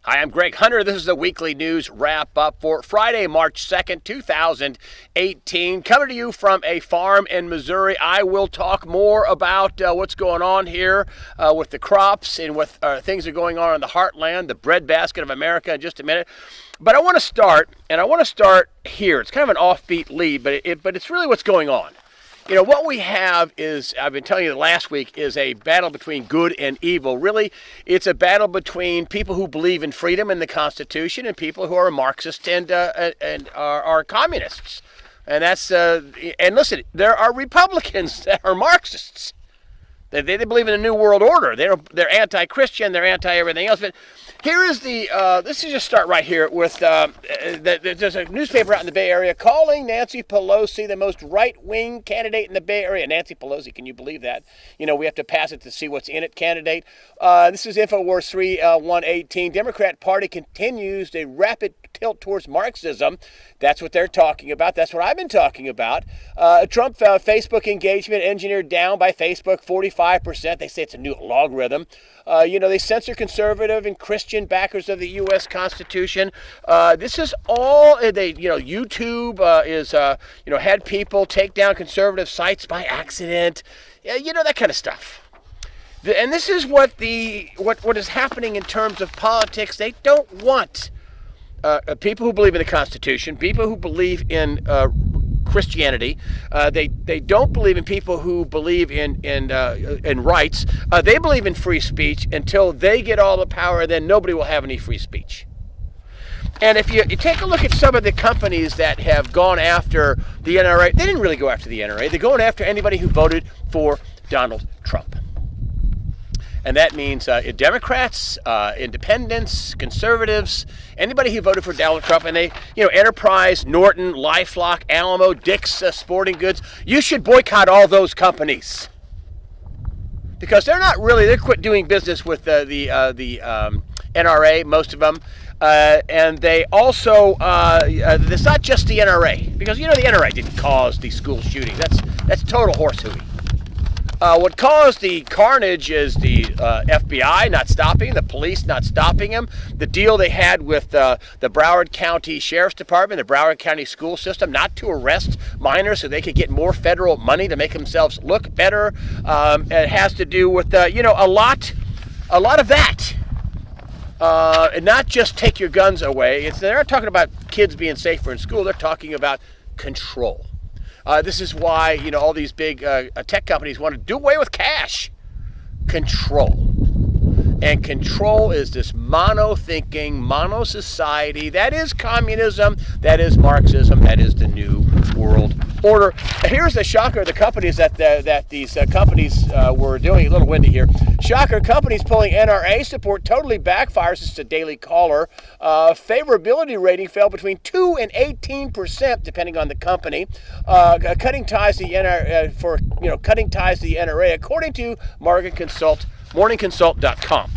Hi, I'm Greg Hunter. This is the weekly news wrap up for Friday, March 2nd, 2018. Coming to you from a farm in Missouri. I will talk more about what's going on here with the crops and with things that are going on in the heartland, the breadbasket of America, in just a minute. But I want to start here. It's kind of an offbeat lead, but it's really what's going on. You know, what we have is, I've been telling you last week, is a battle between good and evil. Really, it's a battle between people who believe in freedom and the Constitution and people who are Marxist and are communists. And that's, and listen, there are Republicans that are Marxists. They believe in a new world order. They're anti-Christian, they're anti-everything else. But here is let's just start right here with, there's a newspaper out in the Bay Area calling Nancy Pelosi the most right-wing candidate in the Bay Area. Nancy Pelosi, can you believe that? You know, we have to pass it to see what's in it candidate. This is InfoWars 3/118. Democrat Party continues a rapid tilt towards Marxism. That's what they're talking about. That's what I've been talking about. Trump found Facebook engagement engineered down by Facebook 45%. They say it's a new logarithm. They censor conservative and Christian backers of the U.S. Constitution. This is all YouTube is had people take down conservative sites by accident. That kind of stuff. And this is what is happening in terms of politics. They don't want people who believe in the Constitution, people who believe in Christianity. They don't believe in people who believe in rights. They believe in free speech until they get all the power. Then nobody will have any free speech. And if you take a look at some of the companies that have gone after the NRA, they didn't really go after the NRA. They're going after anybody who voted for Donald Trump. And that means Democrats, independents, conservatives, anybody who voted for Donald Trump. And they, Enterprise, Norton, LifeLock, Alamo, Dick's Sporting Goods. You should boycott all those companies because they quit doing business with the NRA, most of them. And they also, it's not just the NRA, because the NRA didn't cause the school shooting. That's total horse hooey. What caused the carnage is the FBI not stopping, the police not stopping him, the deal they had with the Broward County Sheriff's Department, the Broward County school system, not to arrest minors so they could get more federal money to make themselves look better. It has to do with, a lot of that. And not just take your guns away. They're not talking about kids being safer in school. They're talking about control. This is why, all these big tech companies want to do away with cash. Control. And control is this mono-thinking, mono-society. That is communism. That is Marxism. That is the new world order. Here's the shocker of the companies that these companies were doing. A little windy here. Shocker, companies pulling NRA support totally backfires. This is a Daily Caller. Favorability rating fell between 2 and 18%, depending on the company. Cutting ties to the NRA, according to morningconsult.com.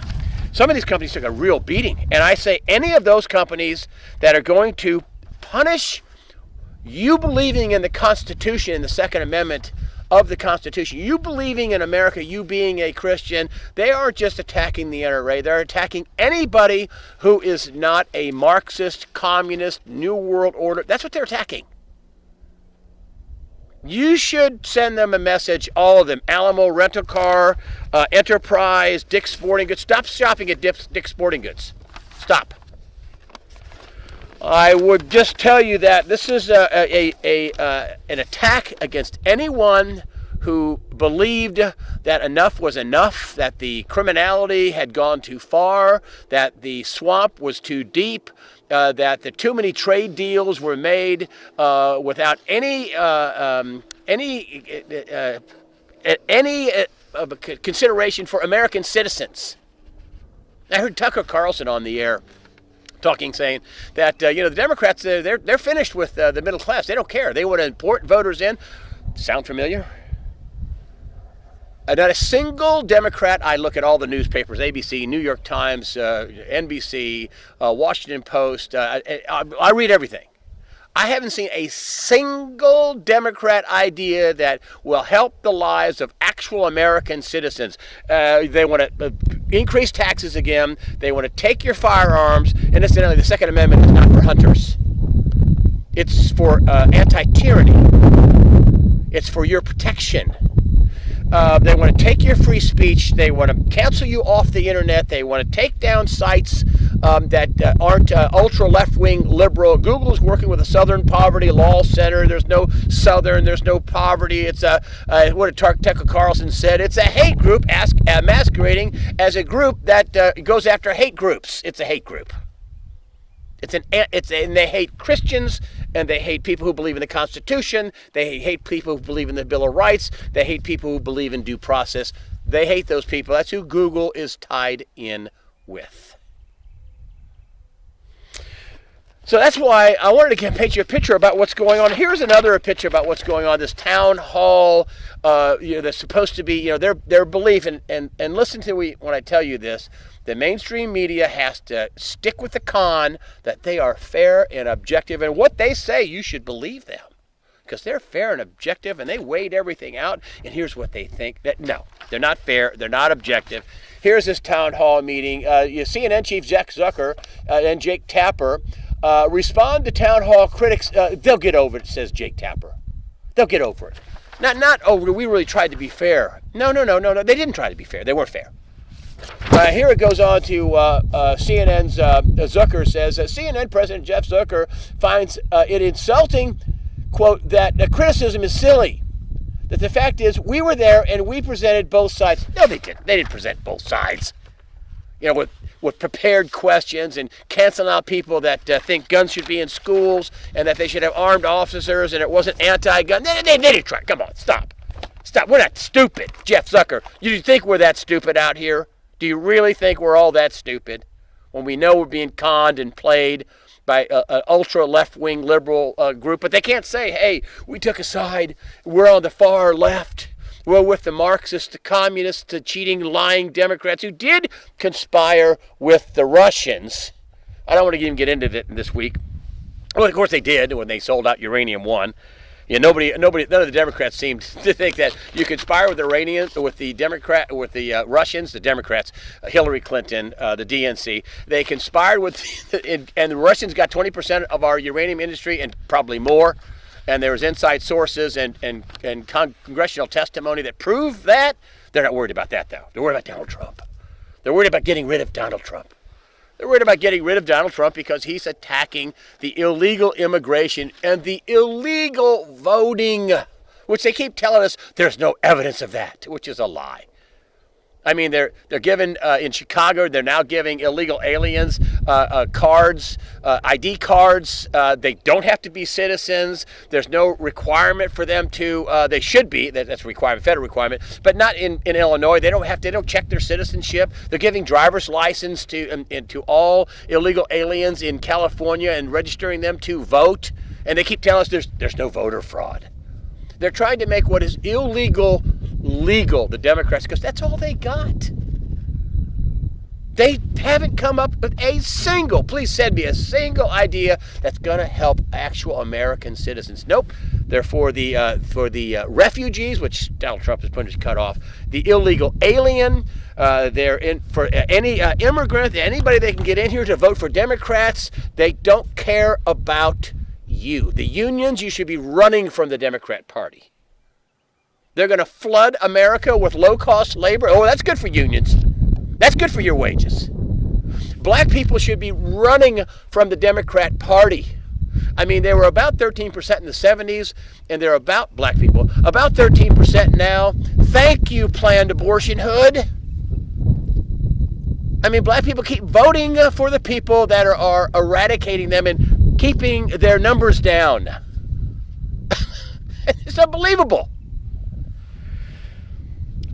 Some of these companies took a real beating. And I say any of those companies that are going to punish you believing in the Constitution, in the Second Amendment of the Constitution, you believing in America, you being a Christian, they aren't just attacking the NRA. They're attacking anybody who is not a Marxist, communist, New World Order. That's what they're attacking. You should send them a message, all of them. Alamo Rental Car, Enterprise, Dick's Sporting Goods. Stop shopping at Dick's Sporting Goods. Stop. I would just tell you that this is an attack against anyone who believed that enough was enough, that the criminality had gone too far, that the swamp was too deep, that the too many trade deals were made without any consideration for American citizens. I heard Tucker Carlson on the air saying that the Democrats they're finished with the middle class. They don't care. They want to import voters in. Sound familiar? Not a single Democrat. I look at all the newspapers: ABC, New York Times, NBC, Washington Post. I read everything. I haven't seen a single Democrat idea that will help the lives of actual American citizens. They want to increase taxes again. They want to take your firearms. And incidentally, the Second Amendment is not for hunters. It's for anti-tyranny. It's for your protection. They want to take your free speech. They want to cancel you off the internet. They want to take down sites that aren't ultra left-wing liberal. Google's working with the Southern Poverty Law Center. There's no Southern. There's no poverty. It's what Tucker Carlson said. It's a hate group masquerading as a group that goes after hate groups. It's a hate group. And they hate Christians, and they hate people who believe in the Constitution. They hate people who believe in the Bill of Rights. They hate people who believe in due process. They hate those people. That's who Google is tied in with. So that's why I wanted to paint you a picture about what's going on. Here's another picture about what's going on. This town hall, that's supposed to be, their belief. And listen to me when I tell you this. The mainstream media has to stick with the con that they are fair and objective. And what they say, you should believe them. Because they're fair and objective, and they weighed everything out. And here's what they think. No, they're not fair. They're not objective. Here's this town hall meeting. CNN chief Jack Zucker and Jake Tapper respond to town hall critics. They'll get over it, says Jake Tapper. They'll get over it. We really tried to be fair. No. They didn't try to be fair. They weren't fair. Here it goes on to CNN's Zucker says, CNN President Jeff Zucker finds it insulting, quote, that the criticism is silly. That the fact is, we were there and we presented both sides. No, they didn't. They didn't present both sides. With prepared questions and canceling out people that think guns should be in schools and that they should have armed officers and it wasn't anti-gun. They didn't try. Come on, stop. We're not stupid, Jeff Zucker. You think we're that stupid out here? Do you really think we're all that stupid when we know we're being conned and played by an ultra left-wing liberal group? But they can't say, hey, we took a side. We're on the far left. We're with the Marxists, the communists, the cheating, lying Democrats who did conspire with the Russians. I don't want to even get into it this week. Well, of course they did when they sold out Uranium One. None of the Democrats seemed to think that you conspire with the Russians, the Democrats, Hillary Clinton, the DNC. They conspired with, and the Russians got 20% of our uranium industry and probably more. And there was inside sources and congressional testimony that proved that. They're not worried about that, though. They're worried about Donald Trump. They're worried about getting rid of Donald Trump. They're worried about getting rid of Donald Trump because he's attacking the illegal immigration and the illegal voting, which they keep telling us there's no evidence of that, which is a lie. I mean, they're giving, in Chicago, they're now giving illegal aliens cards, ID cards. They don't have to be citizens. There's no requirement for them to, they should be, that's a requirement, federal requirement, but not in Illinois. They don't check their citizenship. They're giving driver's license to all illegal aliens in California and registering them to vote. And they keep telling us there's no voter fraud. They're trying to make what is illegal legal, the Democrats, because that's all they got. They haven't come up with please send me a single idea that's going to help actual American citizens. Nope. They're for the refugees, which Donald Trump is putting to cut off, the illegal alien. They're in for any immigrant, anybody they can get in here to vote for Democrats. They don't care about you. The unions, you should be running from the Democrat Party. They're going to flood America with low-cost labor. Oh, that's good for unions. That's good for your wages. Black people should be running from the Democrat Party. I mean, they were about 13% in the 70s, and they're about, black people, about 13% now. Thank you, Planned Abortion Hood. I mean, black people keep voting for the people that are eradicating them and keeping their numbers down. It's unbelievable.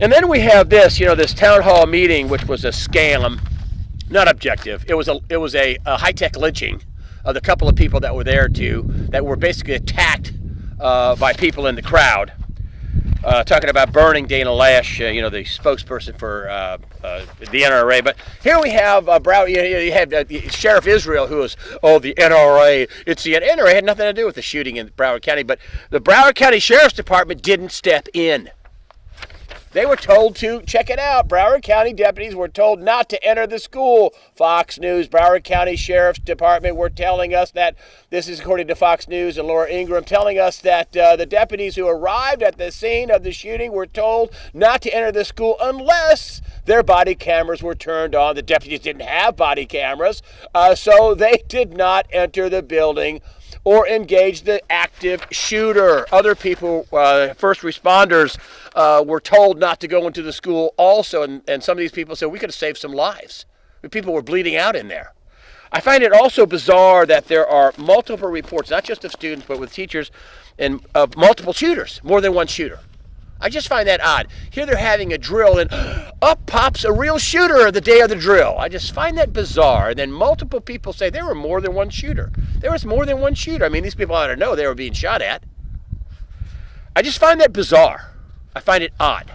And then we have this, this town hall meeting, which was a scam, not objective. It was a high-tech lynching of the couple of people that were there that were basically attacked by people in the crowd. Talking about burning Dana Lash, the spokesperson for the NRA. But here we have you had Sheriff Israel, who was, the NRA. The NRA had nothing to do with the shooting in Broward County, but the Broward County Sheriff's Department didn't step in. They were told to, check it out, Broward County deputies were told not to enter the school. Fox News, Broward County Sheriff's Department were telling us that, this is according to Fox News and Laura Ingraham, telling us that the deputies who arrived at the scene of the shooting were told not to enter the school unless their body cameras were turned on. The deputies didn't have body cameras, so they did not enter the building or engage the active shooter. Other people, first responders, were told not to go into the school also, and some of these people said we could have saved some lives. People were bleeding out in there. I find it also bizarre that there are multiple reports, not just of students, but with teachers, and of multiple shooters, more than one shooter. I just find that odd. Here they're having a drill, and up pops a real shooter the day of the drill. I just find that bizarre. And then multiple people say there were more than one shooter. There was more than one shooter. I mean, these people ought to know they were being shot at. I just find that bizarre. I find it odd.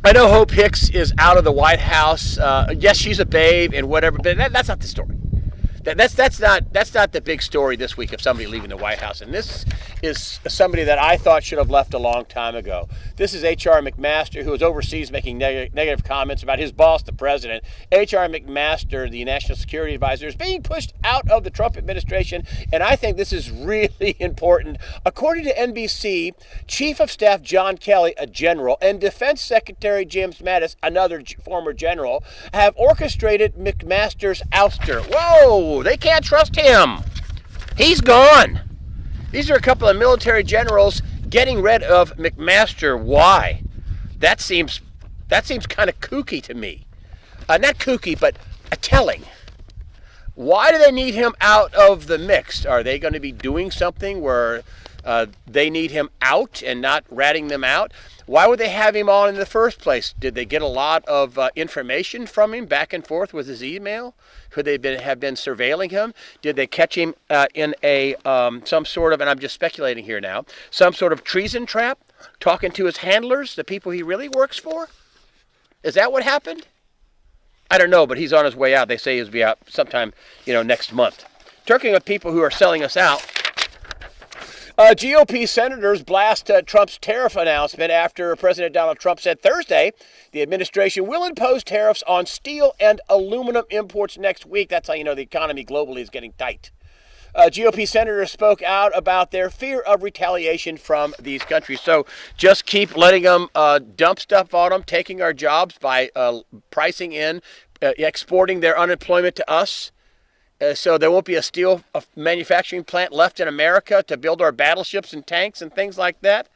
I know Hope Hicks is out of the White House. Yes, she's a babe and whatever, but that's not the story. That's not the big story this week of somebody leaving the White House. And this is somebody that I thought should have left a long time ago. This is H.R. McMaster, who is overseas making negative comments about his boss, the president. H.R. McMaster, the national security advisor, is being pushed out of the Trump administration, and I think this is really important. According to NBC, Chief of Staff John Kelly, a general, and Defense Secretary James Mattis, another former general, have orchestrated McMaster's ouster. Whoa! They can't trust him. He's gone. These are a couple of military generals getting rid of McMaster. Why? That seems kind of kooky to me. Not kooky, but telling. Why do they need him out of the mix? Are they going to be doing something where they need him out and not ratting them out? Why would they have him on in the first place? Did they get a lot of information from him back and forth with his email? Could they have been surveilling him? Did they catch him in a some sort of, and I'm just speculating here now, some sort of treason trap, talking to his handlers, the people he really works for? Is that what happened? I don't know, but he's on his way out. They say he'll be out sometime, next month. Talking of people who are selling us out, GOP senators blast Trump's tariff announcement after President Donald Trump said Thursday the administration will impose tariffs on steel and aluminum imports next week. That's how you know the economy globally is getting tight. GOP senators spoke out about their fear of retaliation from these countries. So just keep letting them dump stuff on them, taking our jobs by pricing in, exporting their unemployment to us. So there won't be a steel manufacturing plant left in America to build our battleships and tanks and things like that.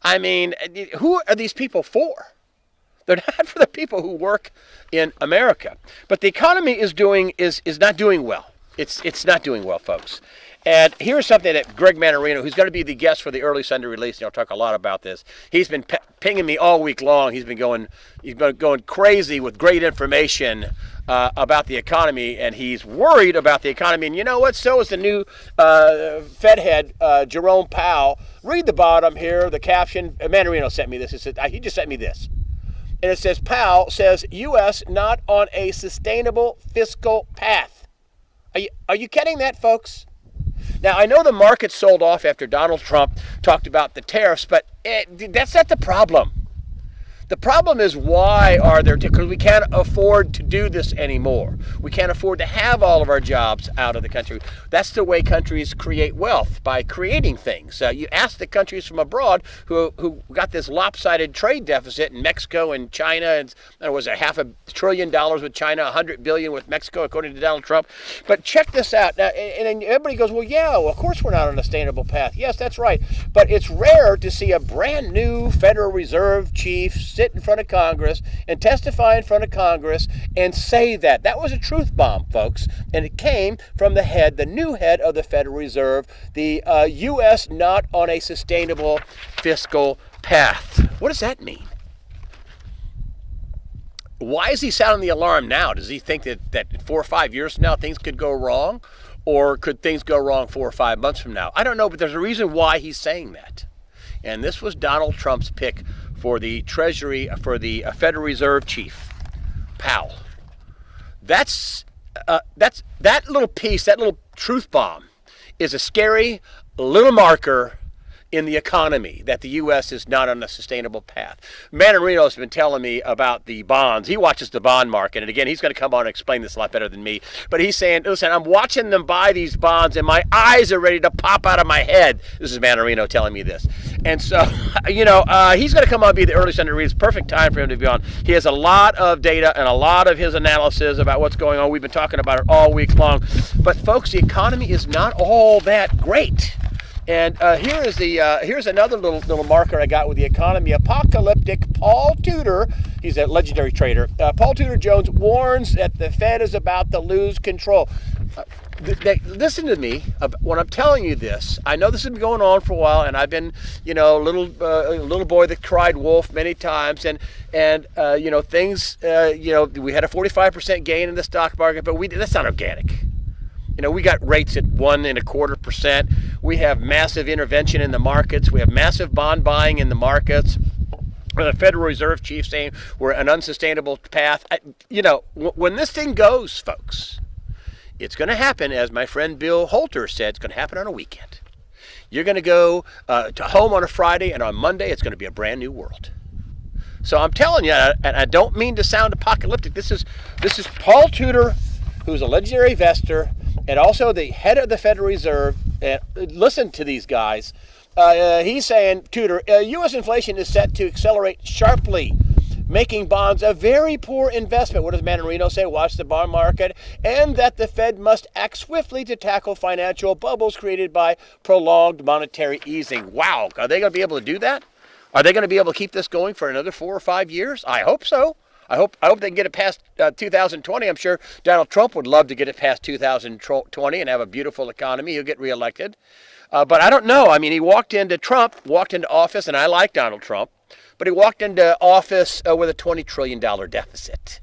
I mean, who are these people for? They're not for the people who work in America. But the economy is not doing well. It's not doing well, folks. And here's something that Greg Manarino, who's going to be the guest for the early Sunday release, and I'll talk a lot about this. He's been pinging me all week long. He's been going crazy with great information about the economy, and he's worried about the economy. And you know what? So is the new Fed head, Jerome Powell. Read the bottom here, the caption. Manarino sent me this. He just sent me this. And it says, Powell says, U.S. not on a sustainable fiscal path. Are you getting that, folks? Now, I know the market sold off after Donald Trump talked about the tariffs, but that's not the problem. The problem is, why are there, because we can't afford to do this anymore. We can't afford to have all of our jobs out of the country. That's the way countries create wealth, by creating things. You ask the countries from abroad who got this lopsided trade deficit in Mexico and China, and there was $500 billion with China, $100 billion with Mexico, according to Donald Trump. But check this out. Now, and everybody goes, well, of course we're not on a sustainable path. Yes, that's right. But it's rare to see a brand new Federal Reserve chief sit in front of Congress and testify in front of Congress and say that. That was a truth bomb, folks. And it came from the new head of the Federal Reserve, the U.S. not on a sustainable fiscal path. What does that mean? Why is he sounding the alarm now? Does he think that 4 or 5 years from now things could go wrong? Or could things go wrong 4 or 5 months from now? I don't know, but there's a reason why he's saying that. And this was Donald Trump's pick for the Treasury, for the Federal Reserve Chief, Powell. That little piece, that little truth bomb, is a scary little marker in the economy, that the U.S. is not on a sustainable path. Mannarino has been telling me about the bonds. He watches the bond market. And again, he's going to come on and explain this a lot better than me. But he's saying, listen, I'm watching them buy these bonds and my eyes are ready to pop out of my head. This is Mannarino telling me this. And so, he's going to come on and be the early Senator Reid. It's perfect time for him to be on. He has a lot of data and a lot of his analysis about what's going on. We've been talking about it all week long. But folks, the economy is not all that great. And here's another little marker I got with the economy. Apocalyptic Paul Tudor, he's a legendary trader. Paul Tudor Jones warns that the Fed is about to lose control. Listen to me when I'm telling you this. I know this has been going on for a while, and I've been, little boy that cried wolf many times, and things. We had a 45% gain in the stock market, but that's not organic. We got rates at 1.25%. We have massive intervention in the markets. We have massive bond buying in the markets. The Federal Reserve chief saying we're an unsustainable path. When this thing goes, folks, it's going to happen, as my friend Bill Holter said, it's going to happen on a weekend. You're going to go to home on a Friday, and on Monday it's going to be a brand new world. So I'm telling you, and I don't mean to sound apocalyptic, this is Paul Tudor, who's a legendary investor, and also the head of the Federal Reserve. And listen to these guys. He's saying, Tudor, U.S. inflation is set to accelerate sharply, making bonds a very poor investment. What does Mannarino say? Watch the bond market. And that the Fed must act swiftly to tackle financial bubbles created by prolonged monetary easing. Wow. Are they going to be able to do that? Are they going to be able to keep this going for another 4 or 5 years? I hope so. I hope they can get it past 2020. I'm sure Donald Trump would love to get it past 2020 and have a beautiful economy. He'll get reelected. But I don't know. I mean, Trump walked into office, and I like Donald Trump, but he walked into office with a $20 trillion deficit.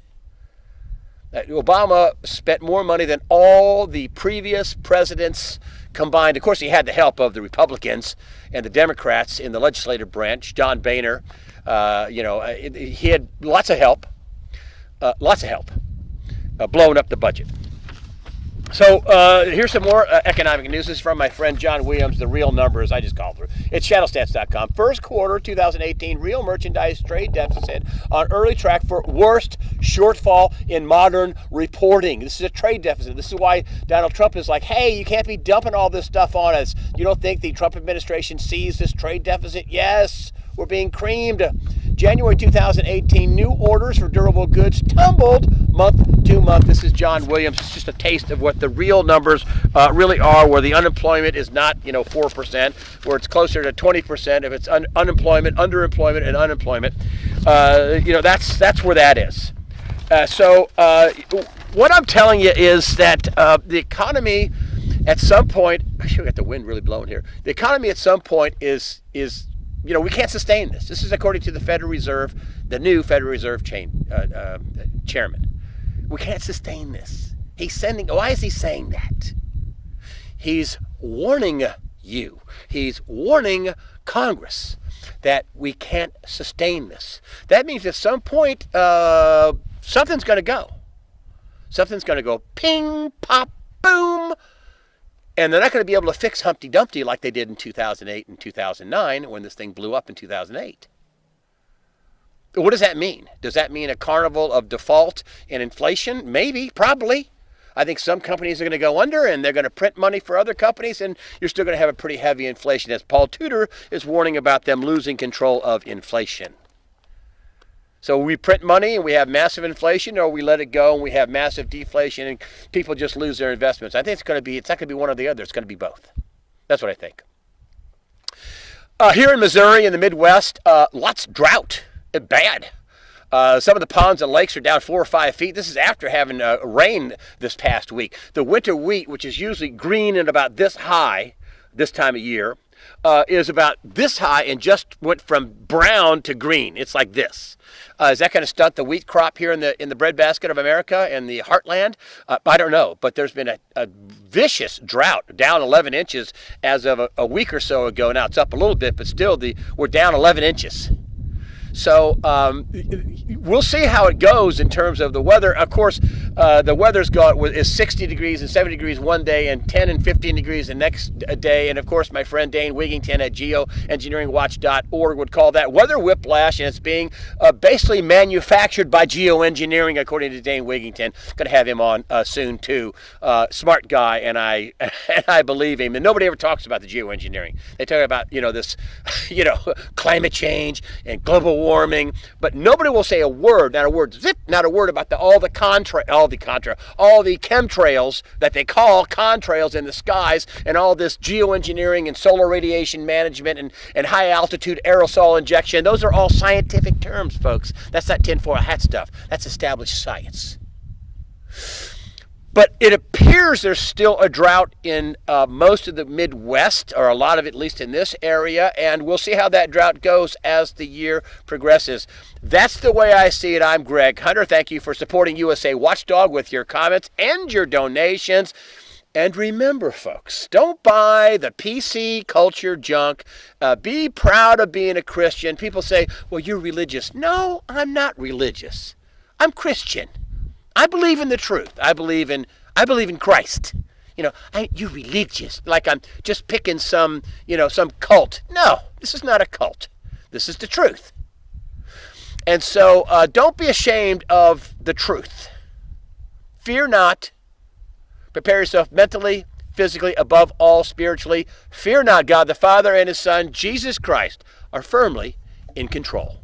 Obama spent more money than all the previous presidents combined. Of course, he had the help of the Republicans and the Democrats in the legislative branch. John Boehner, he had lots of help. Blowing up the budget. So here's some more economic news. This is from my friend John Williams, the real numbers. I just called her. It's shadowstats.com. First quarter 2018 real merchandise trade deficit on early track for worst shortfall in modern reporting. This is a trade deficit. This is why Donald Trump is like, hey, you can't be dumping all this stuff on us. You don't think the Trump administration sees this trade deficit? Yes, we're being creamed. January 2018, new orders for durable goods tumbled month to month. This is John Williams. It's just a taste of what the real numbers really are, where the unemployment is not 4%, where it's closer to 20%. If it's unemployment, underemployment, and unemployment, that's where that is. So what I'm telling you is that the economy at some point, I should have got the wind really blowing here. The economy at some point is we can't sustain this. This is according to the Federal Reserve, the new Federal Reserve chairman. We can't sustain this. Why is he saying that? He's warning you. He's warning Congress that we can't sustain this. That means at some point, something's going to go. Something's going to go ping, pop, boom. And they're not going to be able to fix Humpty Dumpty like they did in 2008 and 2009 when this thing blew up in 2008. What does that mean? Does that mean a carnival of default and inflation? Maybe, probably. I think some companies are going to go under and they're going to print money for other companies, and you're still going to have a pretty heavy inflation, as Paul Tudor is warning about them losing control of inflation. So we print money and we have massive inflation, or we let it go and we have massive deflation and people just lose their investments. I think it's not going to be one or the other. It's going to be both. That's what I think. Here in Missouri, in the Midwest, lots of drought. Bad. Some of the ponds and lakes are down 4 or 5 feet. This is after having rain this past week. The winter wheat, which is usually green and about this high this time of year, is about this high and just went from brown to green. It's like this. Is that going to stunt the wheat crop here in the breadbasket of America and the heartland? I don't know, but there's been a vicious drought, down 11 inches as of a week or so ago. Now it's up a little bit, but still we're down 11 inches. So we'll see how it goes in terms of the weather. Of course, the weather's is 60 degrees and 70 degrees one day and 10 and 15 degrees the next day. And of course, my friend Dane Wigington at geoengineeringwatch.org would call that weather whiplash, and it's being basically manufactured by geoengineering, according to Dane Wigington. Going to have him on soon too. Smart guy, and I believe him. And nobody ever talks about the geoengineering. They talk about this climate change and global warming, but nobody will say a word, not a word, not a word about all the chemtrails that they call contrails in the skies, and all this geoengineering and solar radiation management and high altitude aerosol injection. Those are all scientific terms, folks. That's not tinfoil hat stuff. That's established science. But it appears there's still a drought in most of the Midwest, or a lot of it, at least in this area, and we'll see how that drought goes as the year progresses. That's the way I see it. I'm Greg Hunter. Thank you for supporting USA Watchdog with your comments and your donations. And remember, folks, don't buy the PC culture junk. Be proud of being a Christian. People say, well, you're religious. No, I'm not religious. I'm Christian. I believe in the truth. I believe in Christ. You're religious. Like I'm just picking some cult. No, this is not a cult. This is the truth. And so don't be ashamed of the truth. Fear not. Prepare yourself mentally, physically, above all spiritually. Fear not. God the Father and His Son, Jesus Christ, are firmly in control.